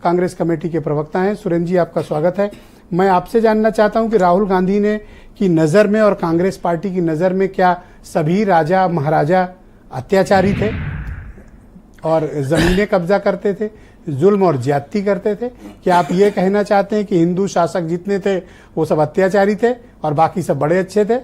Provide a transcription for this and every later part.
Congress committee के प्रवक्ता हैं। सुरेंद्र जी, आपका स्वागत है। मैं आपसे जानना चाहता हूं कि राहुल गांधी ने की नज़र में और कांग्रेस पार्टी की नज़र में क्या सभी राजा महाराजा अत्याचारी थे और जमीनें कब्जा करते थे, जुल्म और ज्यादती करते थे? क्या आप ये कहना चाहते हैं कि हिंदू शासक जितने थे वो सब अत्याचारी थे और बाकी सब बड़े अच्छे थे?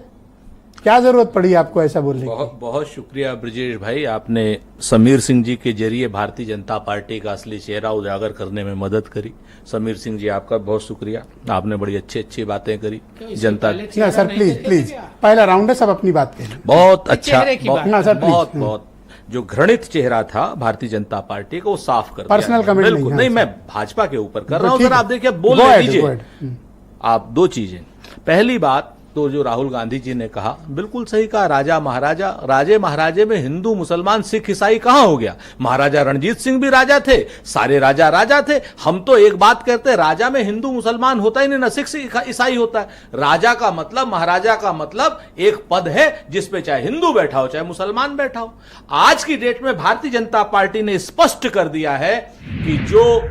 क्या जरूरत पड़ी आपको ऐसा बोलने की? बहुत बहुत शुक्रिया ब्रजेश भाई, आपने समीर सिंह जी के जरिए भारतीय जनता पार्टी का असली चेहरा उजागर करने में मदद करी। समीर सिंह जी, आपका बहुत शुक्रिया, आपने बड़ी अच्छी अच्छी बातें करी जनता। ना सर, प्लीज पहला राउंड है, सब अपनी बात करें। बहुत अच्छा, बहुत बहुत जो घृणित चेहरा था भारतीय जनता पार्टी को, वो साफ कर पर्सनल कमेंट नहीं, मैं भाजपा के ऊपर कर रहा हूं। सर आप देखिए, बोलने दीजिए आप। दो चीजें, पहली बात तो जो राहुल गांधी जी ने कहा, बिल्कुल सही कहा। राजा महाराजा, राजे महाराजे में हिंदू मुसलमान सिख ईसाई कहां हो गया? महाराजा रणजीत सिंह भी राजा थे, सारे राजा राजा थे। हम तो एक बात कहते हैं, राजा में हिंदू मुसलमान होता ही नहीं, ना सिख ईसाई होता है। राजा का मतलब, महाराजा का मतलब एक पद है जिसपे चाहे हिंदू बैठा हो चाहे मुसलमान बैठा हो। आज की डेट में भारतीय जनता पार्टी ने स्पष्ट कर दिया है कि जो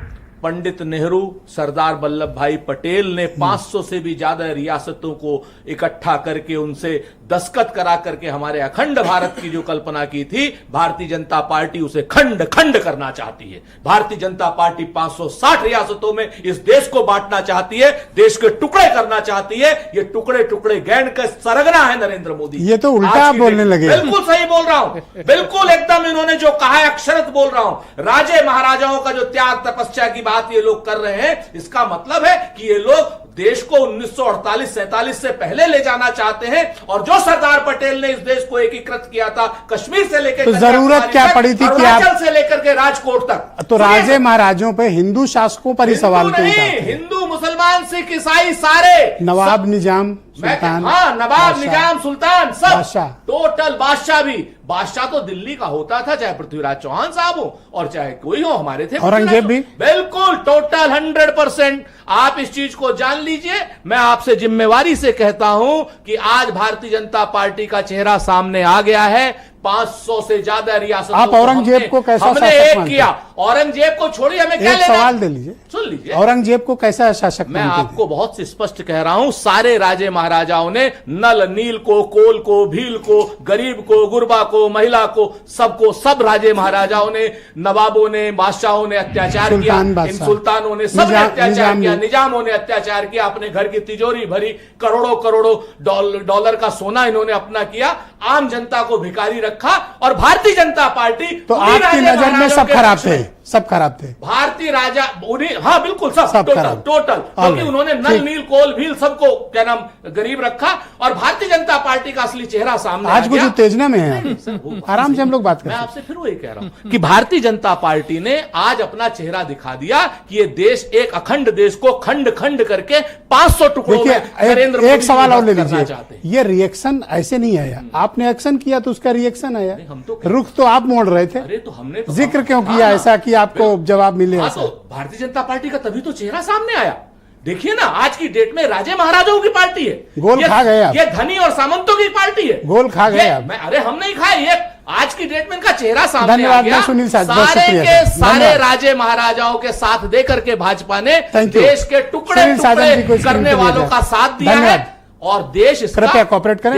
पंडित नेहरू, सरदार वल्लभ भाई पटेल ने 500 से भी ज्यादा रियासतों को इकट्ठा करके उनसे दस्तखत करा करके हमारे अखंड भारत की जो कल्पना की थी, भारतीय जनता पार्टी उसे खंड खंड करना चाहती है। भारतीय जनता पार्टी 560 रियासतों में इस देश को बांटना चाहती है, देश के टुकड़े करना चाहती है। ये टुकड़े टुकड़े गैंड का सरगना है नरेंद्र मोदी। ये तो उल्टा आप बोलने लगे। बिल्कुल सही बोल रहा हूं, बिल्कुल एकदम इन्होंने जो कहा है अक्षरत बोल रहा हूं। राजे महाराजाओं का जो त्याग तपस्या की बात ये लोग कर रहे हैं, इसका मतलब है कि ये लोग देश को 1948-47 से पहले ले जाना चाहते हैं। और जो सरदार पटेल ने इस देश को एकीकृत किया था, कश्मीर से लेकर, तो जरूरत क्या पड़ी थी कि आप से लेकर के राजकोट तक, तो राजे महाराजों पे, हिंदू शासकों पर ही सवाल क्यों उठाते हैं? हिंदू मुसलमान सिख ईसाई सारे, नवाब निजाम सुल्तान, हाँ नवाब निजाम सुल्तान, सब बादशाह, टोटल बादशाह भी। बादशाह तो दिल्ली का होता था, चाहे पृथ्वीराज चौहान साहब हो और चाहे कोई हो, हमारे थे औरंगजेब भी। बिल्कुल टोटल 100%। आप इस चीज को जान लीजिए। मैं आपसे जिम्मेवारी से कहता हूं कि आज भारतीय जनता पार्टी का चेहरा सामने आ गया है। 500 से ज्यादा रियासतों आप औरंगजेब को कैसा हमने शासक एक मानते किया। औरंगजेब को छोड़िए, हमें क्या लेना? सवाल दे लीजिए, सुन लीजिए। औरंगजेब को कैसा शासक मैं आपको बहुत स्पष्ट कह रहा हूं, सारे राजे महाराजाओं ने नल नील को, कोल को, भील को, गरीब को, गुरबा को, महिला को, सबको, सब राजे महाराजाओं ने, नवाबों ने, बादशाहों ने अत्याचार किया। इन सुल्तानों ने सबने अत्याचार किया, निजामों ने अत्याचार किया। अपने घर की तिजोरी भरी, करोड़ों करोड़ों डॉलर का सोना इन्होंने अपना किया, आम जनता को भिखारी रखा। और भारतीय जनता पार्टी, तो आपकी नजर में सब खराब थे, सब खराब थे भारतीय राजा उन्हीं, हाँ बिल्कुल सब टोटल, क्योंकि उन्होंने नल नील कोल भील सबको क्या नाम गरीब रखा। और भारतीय जनता पार्टी का असली चेहरा सामने आज कुछ उत्तेजना में है, आराम से हम लोग बात करें। मैं आपसे फिर वही कह रहा हूं कि भारतीय जनता पार्टी ने आज अपना चेहरा दिखा दिया कि ये देश, एक अखंड देश को खंड खंड करके 500 टुकड़ों में नरेंद्र मोदी। एक सवाल और ले लीजिए, ये रिएक्शन ऐसे नहीं आया, आपने एक्शन किया तो उसका रिएक्शन आया। रुख तो आप मोड़ रहे थे, अरे तो हमने जिक्र क्यों किया ऐसा कि आपको जवाब मिले? तो भारतीय जनता पार्टी का तभी तो चेहरा सामने आया। देखिए ना, आज की डेट में राजे महाराजाओं की पार्टी है, गोल खा गए आप। ये धनी और सामंतों की पार्टी है, गोल खा गए आप। अरे हम नहीं खाए, ये आज की डेट में इनका चेहरा सामने आ धन्यवाद गया। सुनील साहब, सारे के सारे राजे महाराजाओं के साथ दे करके भाजपा ने देश के टुकड़े टुकड़े करने वालों का साथ दिया है। और देश, कृपया कोऑपरेट करें।